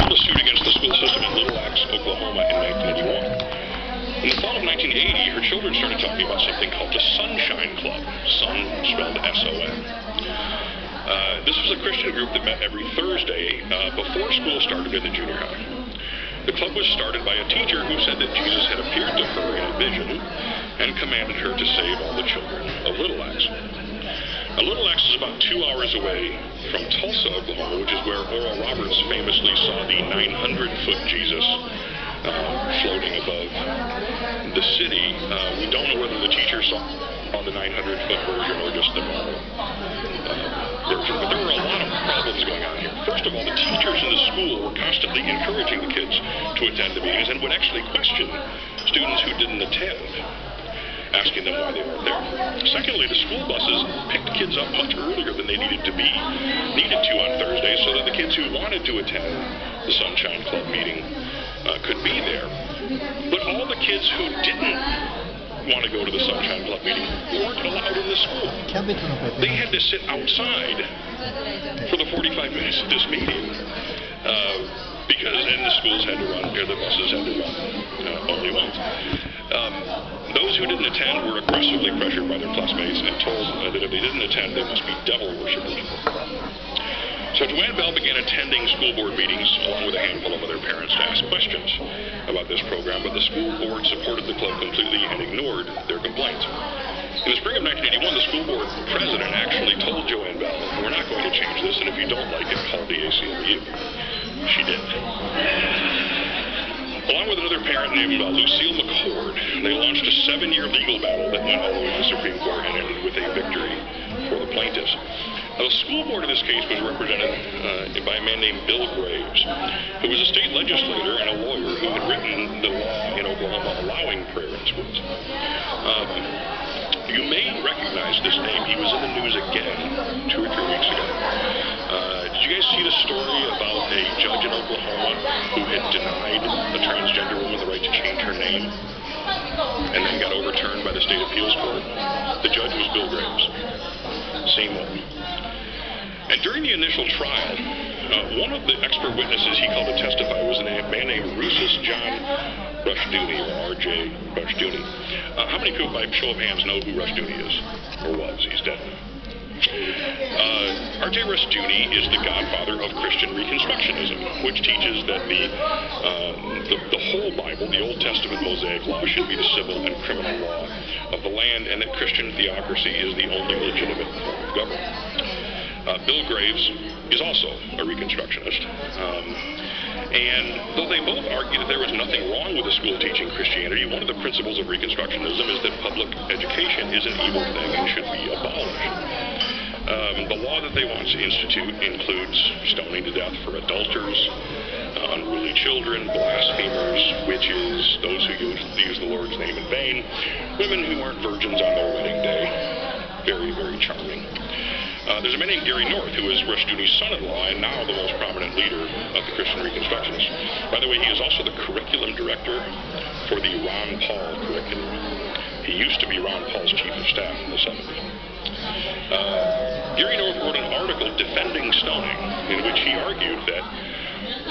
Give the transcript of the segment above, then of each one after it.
filed a suit against the school system in Little Axe, Oklahoma in 1981. In the fall of 1980, her children started talking about something called the Sunshine Club, sun spelled S-O-N. This was a Christian group that met every Thursday before school started in the junior high. The club was started by a teacher who said that Jesus had appeared to her in a vision and commanded her to save all the children of Little Axe. Now, Little Axe is about 2 hours away from Tulsa, Oklahoma, which is where Oral Roberts famously saw the 900-foot Jesus floating above the city. We don't know whether the teacher saw the 900-foot version or just the normal version, but there were a lot of problems going on here. First of all, the teachers in the school were constantly encouraging the kids to attend the meetings and would actually question students who didn't attend, asking them why they weren't there. Secondly, the school buses picked kids up much earlier than they needed to on Thursdays, so that the kids who wanted to attend the Sunshine Club meeting could be there. But all the kids who didn't want to go to the Sunshine Club meeting weren't allowed in the school. They had to sit outside for the 45 minutes of this meeting and the schools had to run, or the buses had to run only once. Those who didn't attend were aggressively pressured by their classmates and told that if they didn't attend, they must be devil worshippers. So Joanne Bell began attending school board meetings along with a handful of other parents to ask questions about this program, but the school board supported the club completely and ignored their complaints. In the spring of 1981, the school board president actually told Joanne Bell, "We're not going to change this, and if you don't like it, call the ACLU." She did. Along with another parent named Lucille McCord, they launched a 7-year legal battle that went all the way to the Supreme Court and ended with a victory for the plaintiffs. Now, the school board in this case was represented by a man named Bill Graves, who was a state legislator and a lawyer who had written the law in Oklahoma allowing prayer in schools. You may recognize this name. He was in the news again 2 or 3 weeks ago. Did you guys see the story about a judge in Oklahoma who had denied a transgender woman the right to change her name and then got overturned by the state appeals court? The judge was Bill Graves. Same one. And during the initial trial, one of the expert witnesses he called to testify was a man named Rusas John Rushdoony, or R.J. Rushdoony. How many people, by show of hands, know who Rushdoony is? Or was? He's dead. R.J. Rushdoony is the godfather of Christian Reconstructionism, which teaches that the whole Bible, the Old Testament Mosaic Law, should be the civil and criminal law of the land, and that Christian theocracy is the only legitimate form of government. Bill Graves is also a Reconstructionist. And though they both argue that there was nothing wrong with the school teaching Christianity, one of the principles of Reconstructionism is that public education is an evil thing and should be abolished. The law that they want to institute includes stoning to death for adulterers, unruly children, blasphemers, witches, those who use the Lord's name in vain, women who aren't virgins on their wedding day. Very, very charming. There's a man named Gary North, who is Rushdoony's son-in-law and now the most prominent leader of the Christian Reconstructionists. By the way, he is also the curriculum director for the Ron Paul curriculum. He used to be Ron Paul's chief of staff in the 70s. Gary North wrote an article defending stoning, in which he argued that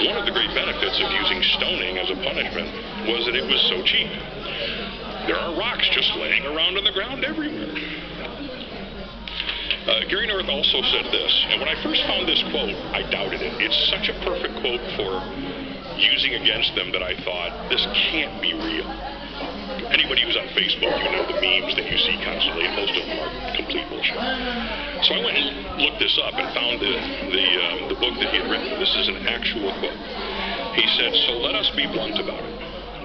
one of the great benefits of using stoning as a punishment was that it was so cheap. There are rocks just laying around on the ground everywhere. Gary North also said this, and when I first found this quote, I doubted it. It's such a perfect quote for using against them that I thought, this can't be real. Anybody who's on Facebook, you know the memes that you see constantly, and most of them are complete bullshit. So I went and looked this up and found the book that he had written. This is an actual quote. He said, "So let us be blunt about it.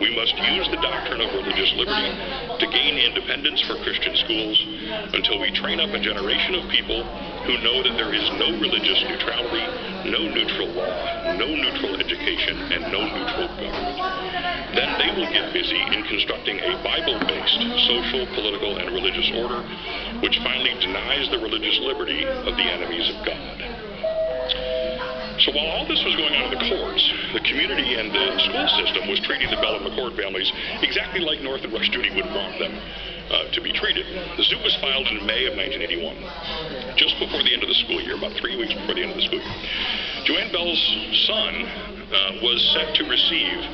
We must use the doctrine of religious liberty to gain independence for Christian schools until we train up a generation of people who know that there is no religious neutrality, no neutral law, no neutral education, and no neutral government. Then they will get busy in constructing a Bible-based social, political, and religious order which finally denies the religious liberty of the enemies of God." So while all this was going on in the courts, the community and the school system was treating the Bell and McCord families exactly like North and Rushdoony would want them to be treated. The suit was filed in May of 1981, just before the end of the school year, about 3 weeks before the end of the school year. Joanne Bell's son was set to receive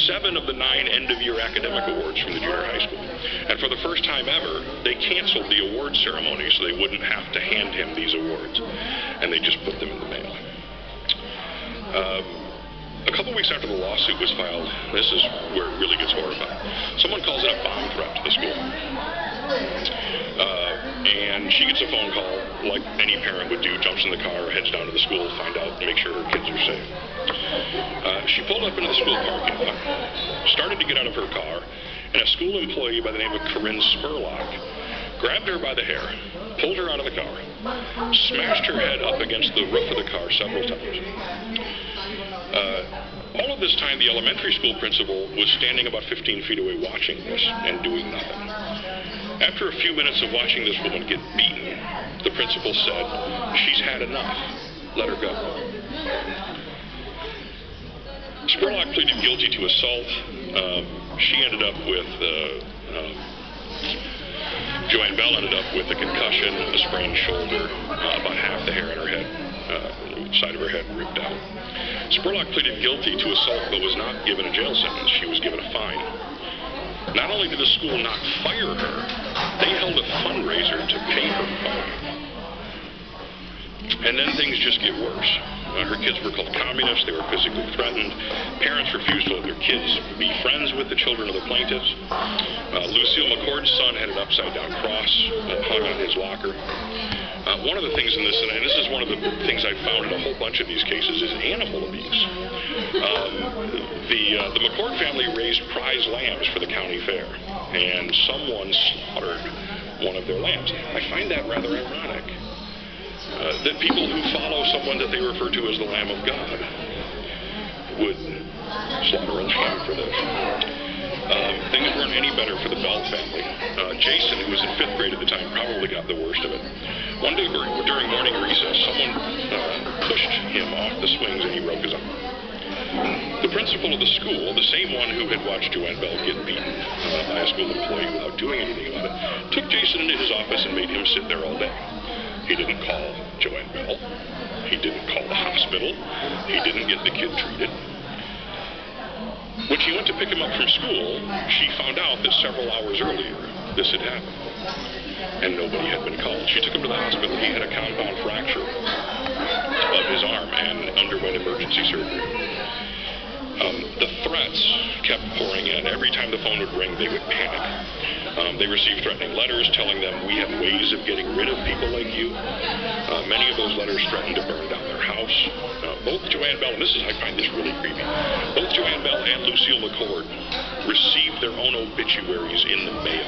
7 of the 9 end-of-year academic awards from the junior high school. And for the first time ever, they canceled the award ceremony so they wouldn't have to hand him these awards. And they just put them in the mail. A couple weeks after the lawsuit was filed, this is where it really gets horrifying. Someone calls it a bomb threat to the school. And she gets a phone call, like any parent would do, jumps in the car, heads down to the school, find out, make sure her kids are safe. She pulled up into the school parking lot, started to get out of her car, and a school employee by the name of Corinne Spurlock grabbed her by the hair, pulled her out of the car, smashed her head up against the roof of the car several times. All of this time, the elementary school principal was standing about 15 feet away watching this and doing nothing. After a few minutes of watching this woman get beaten, the principal said, "She's had enough. Let her go." Spurlock pleaded guilty to assault. She ended up with, Joanne Bell ended up with a concussion, a sprained shoulder, about half the hair in her head, side of her head ripped out. Spurlock pleaded guilty to assault but was not given a jail sentence. She was given a fine. Not only did the school not fire her, they held a fundraiser to pay her fine. And then things just get worse. Her kids were called communists. They were physically threatened. Parents refused to let their kids be friends with the children of the plaintiffs. Lucille McCord's son had an upside-down cross hung on his locker. One of the things in this, and this is one of the things I found in a whole bunch of these cases, is animal abuse. The McCord family raised prize lambs for the county fair, and someone slaughtered one of their lambs. I find that rather ironic. That people who follow someone that they refer to as the Lamb of God would slaughter a lamb for this. Things weren't any better for the Bell family. Jason, who was in 5th grade at the time, probably got the worst of it. One day during morning recess, someone pushed him off the swings and he broke his arm. The principal of the school, the same one who had watched Joanne Bell get beaten by a school employee without doing anything about it, took Jason into his office and made him sit there all day. He didn't call Joanne Bell. He didn't call the hospital. He didn't get the kid treated. When she went to pick him up from school, she found out that several hours earlier this had happened, and nobody had been called. She took him to the hospital. He had a compound fracture of his arm and underwent emergency surgery. The threats kept pouring in. Every time the phone would ring, they would panic. They received threatening letters telling them, "We have ways of getting rid of people like you." Many of those letters threatened to burn down their house. Both Joanne Bell, and I find this really creepy, both Joanne Bell and Lucille McCord received their own obituaries in the mail.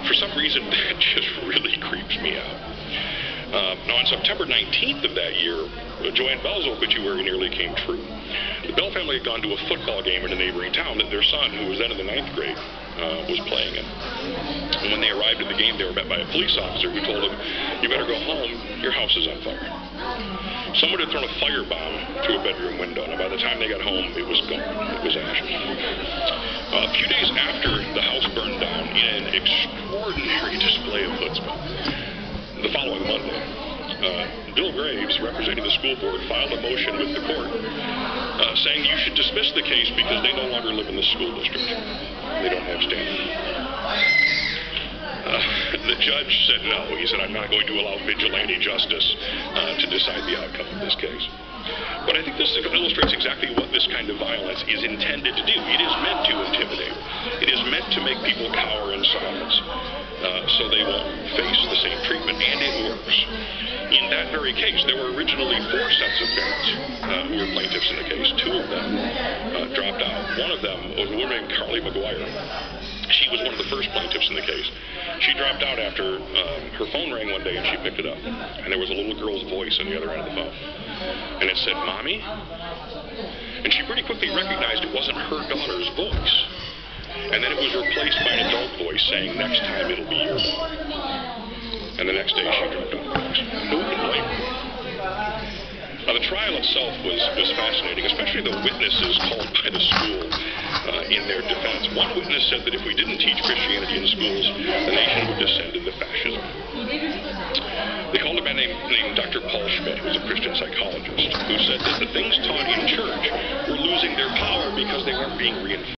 For some reason, that just really creeps me out. Now, on September 19th of that year, Joanne Bell's obituary nearly came true. The Bell family had gone to a football game in a neighboring town that their son, who was then in the 9th grade, was playing in. And when they arrived at the game, they were met by a police officer who told them, "You better go home, your house is on fire." Someone had thrown a firebomb through a bedroom window, and by the time they got home, it was gone. It was ashes. A few days after the house burned down, in an extraordinary display of chutzpah, the following Monday, Bill Graves, representing the school board, filed a motion with the court saying you should dismiss the case because they no longer live in the school district. They don't have standing. The judge said no. He said, "I'm not going to allow vigilante justice to decide the outcome of this case." But I think this illustrates exactly what this kind of violence is intended to do. It is meant to intimidate. It is meant to make people cower in silence so they won't face the same treatment, and it works. In that very case, there were originally 4 sets of parents who were plaintiffs in the case. 2 of them dropped out. One of them was a woman named Carly McGuire. She was one of the first plaintiffs in the case. She dropped out after her phone rang one day and she picked it up. And there was a little girl's voice on the other end of the phone. And it said, "Mommy?" And she pretty quickly recognized it wasn't her daughter's voice. And then it was replaced by an adult voice saying, "Next time it'll be your daughter." And the next day she dropped out. Who can blame her? Now, the trial itself was fascinating, especially the witnesses called by the school in their defense. One witness said that if we didn't teach Christianity in schools, the nation would descend into fascism. They called a man named named Dr. Paul Schmidt, who's a Christian psychologist, who said that the things taught in church were losing their power because they weren't being reinforced.